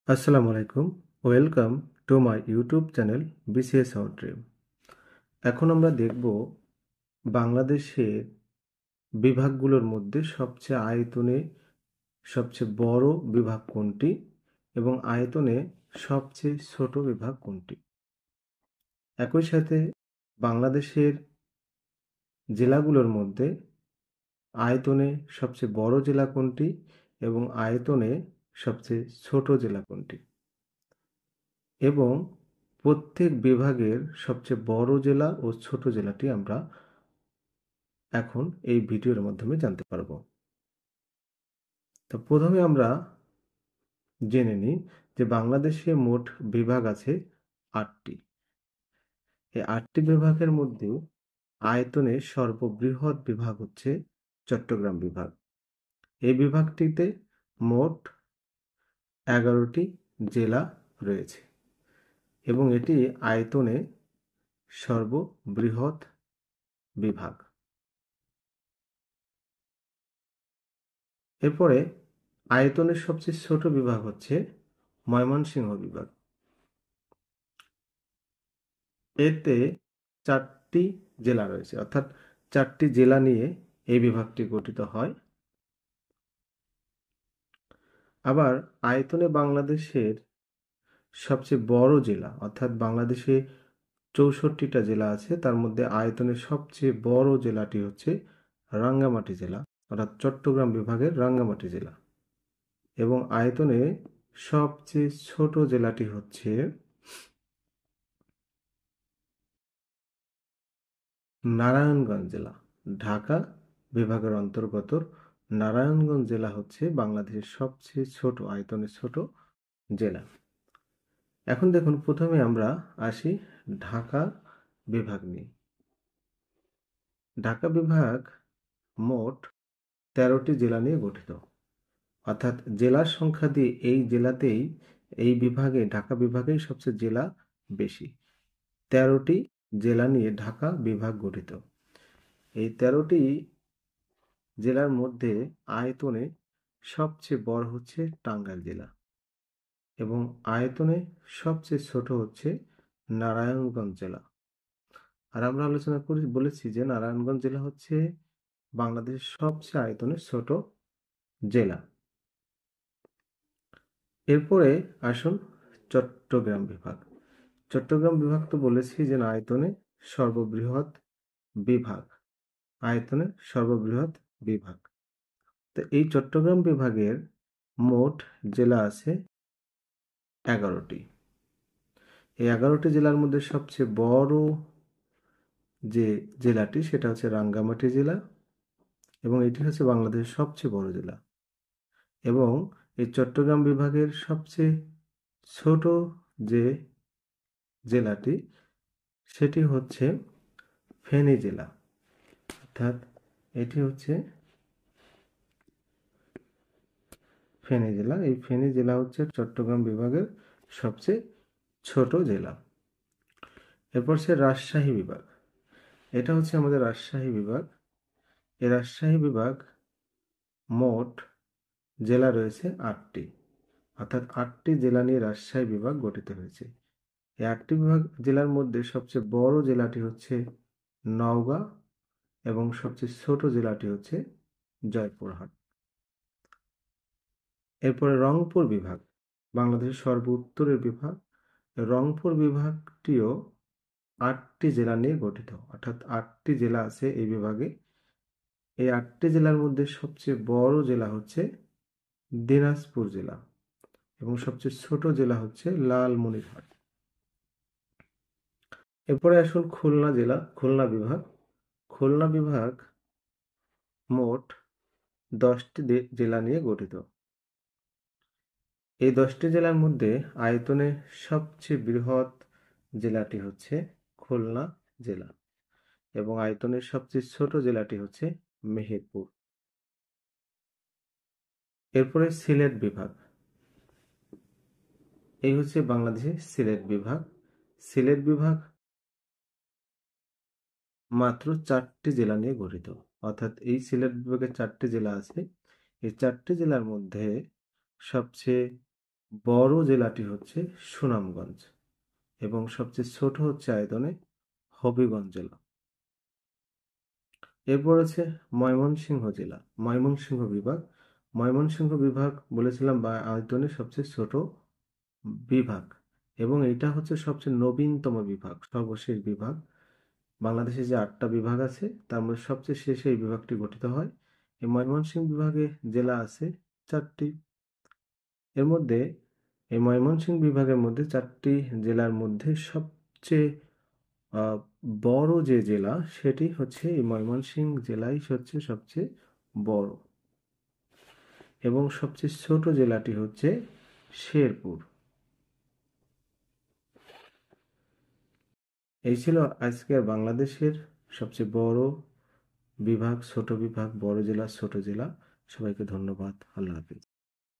আসসালামু আলাইকুম। Welcome to my YouTube channel BCS hour dream. এখন আমরা দেখব বাংলাদেশের বিভাগগুলোর মধ্যে সবচেয়ে আয়তনে সবচেয়ে বড় বিভাগ কোনটি এবং আয়তনে সবচেয়ে ছোট বিভাগ কোনটি। একই সাথে বাংলাদেশের জেলাগুলোর মধ্যে আয়তনে সবচেয়ে বড় জেলা কোনটি এবং আয়তনে সবচেয়ে ছোট জেলা কোনটি, এবং প্রত্যেক বিভাগের সবচেয়ে বড় জেলা ও ছোট জেলাটি আমরা এখন এই ভিডিওর মাধ্যমে জানতে পারবো। তো প্রথমে আমরা জেনে নিই যে বাংলাদেশে মোট বিভাগ আছে ৮টি। এই ৮টি বিভাগের মধ্যে আয়তনে সর্ববৃহৎ বিভাগ হচ্ছে চট্টগ্রাম বিভাগ। এই বিভাগটিতে মোট ১১টি জেলা রয়েছে এবং এটি আয়তনে সর্ববৃহৎ বিভাগ। এরপরে আয়তনের সবচেয়ে ছোট বিভাগ হচ্ছে ময়মনসিংহ বিভাগ। এতে ৪টি জেলা রয়েছে, অর্থাৎ ৪টি জেলা নিয়ে এই বিভাগটি গঠিত হয়। আবার আয়তনে বাংলাদেশের সবচেয়ে বড় জেলা, অর্থাৎ বাংলাদেশে ৬৪টা জেলা আছে, তার মধ্যে আয়তনের সবচেয়ে বড় জেলাটি হচ্ছে রাঙ্গামাটি জেলা, অর্থাৎ চট্টগ্রাম বিভাগের রাঙ্গামাটি জেলা। এবং আয়তনে সবচেয়ে ছোট জেলাটি হচ্ছে নারায়ণগঞ্জ জেলা। ঢাকা বিভাগের অন্তর্গত নারায়ণগঞ্জ জেলা হচ্ছে বাংলাদেশের সবচেয়ে ছোট আয়তনে ছোট জেলা। এখন দেখুন, প্রথমে আমরা আসি ঢাকা বিভাগ নিয়ে। ঢাকা বিভাগ মোট ১৩টি জেলা নিয়ে গঠিত, অর্থাৎ জেলার সংখ্যা দিয়ে এই বিভাগে ঢাকা বিভাগেই সবচেয়ে জেলা বেশি। ১৩টি জেলা নিয়ে ঢাকা বিভাগ গঠিত। এই ১৩টি জেলার মধ্যে আয়তনে সবচেয়ে বড় হচ্ছে টাঙ্গাইল জেলা এবং আয়তনে সবচেয়ে ছোট হচ্ছে নারায়ণগঞ্জ জেলা। আর আমরা আলোচনা বলেছি যে নারায়ণগঞ্জ জেলা হচ্ছে বাংলাদেশের সবচেয়ে আয়তনে ছোট জেলা। এরপরে আসুন চট্টগ্রাম বিভাগ। চট্টগ্রাম বিভাগ তো বলেছি যে আয়তনে সর্ববৃহৎ বিভাগ। আয়তনে সর্ববৃহৎ বিভাগ। তো এই চট্টগ্রাম বিভাগের মোট জেলা আছে ১১টি। এই ১১টি জেলার মধ্যে সবচেয়ে বড় যে জেলাটি সেটা হচ্ছে রাঙ্গামাটি জেলা এবং এটি হচ্ছে বাংলাদেশের সবচেয়ে বড় জেলা। এবং এই চট্টগ্রাম বিভাগের সবচেয়ে ছোট যে জেলাটি সেটি হচ্ছে ফেনী জেলা, অর্থাৎ এটি হচ্ছে ফেনী জেলা। এই ফেনী জেলা হচ্ছে চট্টগ্রাম বিভাগের সবচেয়ে ছোট জেলা। এরপর সে রাজশাহী বিভাগ। এটা হচ্ছে আমাদের রাজশাহী বিভাগ। এই রাজশাহী বিভাগ মোট জেলা রয়েছে ৮টি, অর্থাৎ ৮টি জেলা নিয়ে রাজশাহী বিভাগ গঠিত হয়েছে। এই ৮টি জেলার মধ্যে সবচেয়ে বড় জেলাটি হচ্ছে নওগাঁ এবং সবচেয়ে ছোট জেলাটি হচ্ছে জয়পুরহাট। এরপরে রংপুর বিভাগ, বাংলাদেশের সর্ব উত্তরের বিভাগ। রংপুর বিভাগটিও ৮টি জেলা নিয়ে গঠিত, অর্থাৎ ৮টি জেলা আছে এই বিভাগে। এই ৮টি জেলার মধ্যে সবচেয়ে বড় জেলা হচ্ছে দিনাজপুর জেলা এবং সবচেয়ে ছোট জেলা হচ্ছে লালমনিরহাট। এরপরে আসুন খুলনা জেলা, খুলনা বিভাগ। খুলনা বিভাগ মোট ১০টি জেলা নিয়ে গঠিত। এই ১০টি জেলার মধ্যে আয়তনে সবচেয়ে বৃহৎ জেলাটি হচ্ছে খুলনা জেলা এবং আয়তনের সবচেয়ে ছোট জেলাটি হচ্ছে মেহেরপুর। এরপরে সিলেট বিভাগ। এই হচ্ছে বাংলাদেশের সিলেট বিভাগ। সিলেট বিভাগ মাত্র ৪টি জেলা নিয়ে গঠিত, অর্থাৎ এই সিলেট বিভাগে ৪টি জেলা আছে। এই ৪টি জেলার মধ্যে সবচেয়ে বড় জেলাটি হচ্ছে সুনামগঞ্জ এবং সবচেয়ে ছোট হচ্ছে আয়তনে হবিগঞ্জ জেলা। এরপর আছে ময়মনসিংহ জেলা, ময়মনসিংহ বিভাগ। ময়মনসিংহ বিভাগ বলেছিলাম বা আয়তনে সবচেয়ে ছোট বিভাগ, এবং এটা হচ্ছে সবচেয়ে নবীনতম বিভাগ, সর্বশেষ বিভাগ। বাংলাদেশে যে 8টা বিভাগ আছে তার মধ্যে সবচেয়ে শেষে এই বিভাগটি গঠিত হয়। এই ময়মনসিংহ বিভাগে জেলা আছে 4টি। এর মধ্যে এই ময়মনসিংহ বিভাগের মধ্যে 4টি জেলার মধ্যে সবচেয়ে আহ, বড় যে জেলা সেটি হচ্ছে এই ময়মনসিংহ জেলাই হচ্ছে সবচেয়ে বড়, এবং সবচেয়ে ছোট জেলাটি হচ্ছে শেরপুর। এই ছিল আজকের বাংলাদেশের সবচেয়ে বড় বিভাগ, ছোট বিভাগ, বড় জেলা, ছোট জেলা। সবাইকে ধন্যবাদ। আল্লাহ হাফিজ।